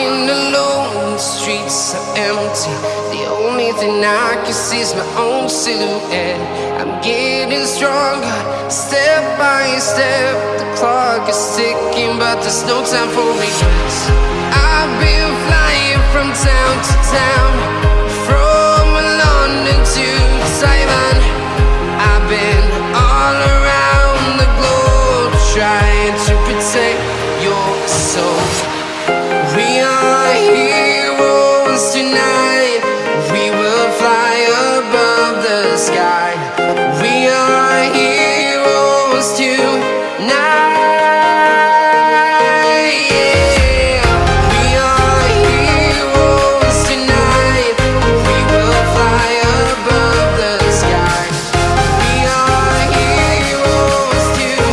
walking alone, the streets are empty. The only thing I can see is my own silhouette. I'm getting stronger, step by step. The clock is ticking, but there's no time for regrets. I've been flying from town to town, from London to Taiwan. I've been all around the globe, trying to protect your soul. We are heroes tonight. We will fly above the sky. We are heroes tonight. Yeah. We are heroes tonight. We will fly above the sky. We are heroes tonight.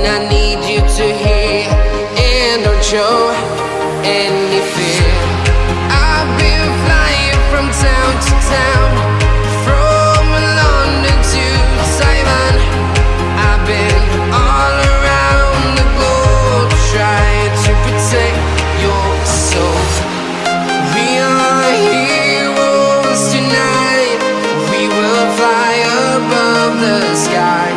I need you to hear and don't show any fear. I've been flying from town to town, from London to Taiwan. I've been all around the globe, trying to protect your soul. We are heroes tonight. We will fly above the sky.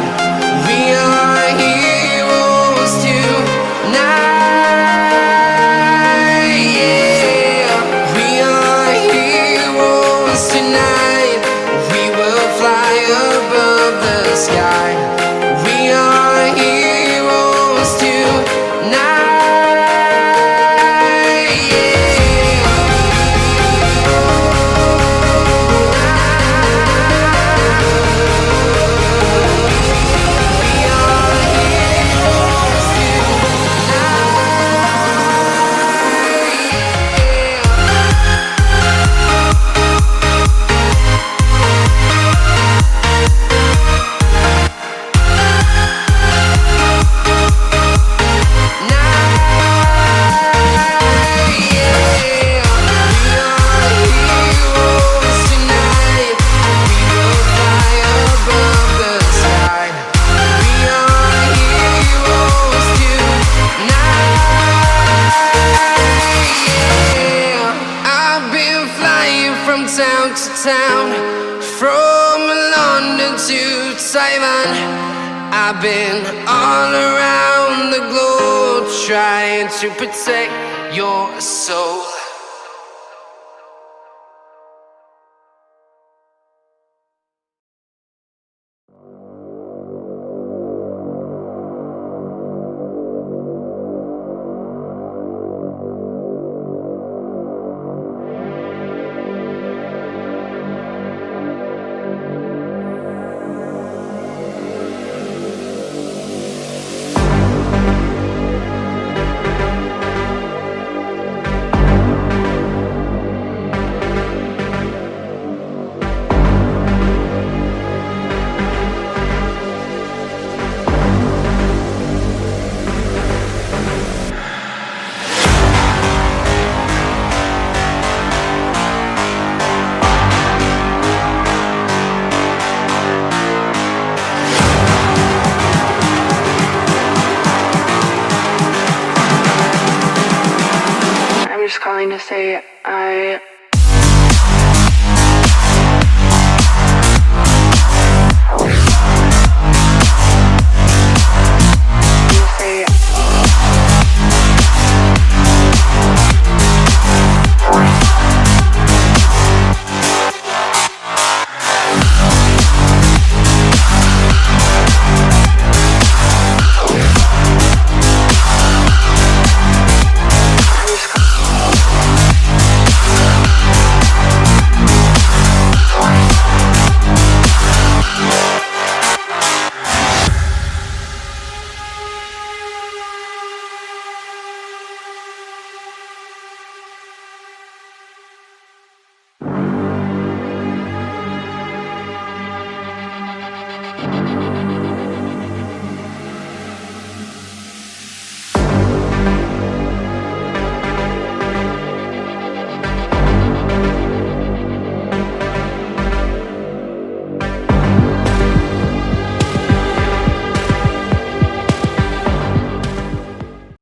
We are heroes tonight. Yeah. We are heroes tonight. We will fly above the sky. We are heroes tonight. Town to town, from London to Taiwan. I've been all around the globe, trying to protect your soul. Calling to say I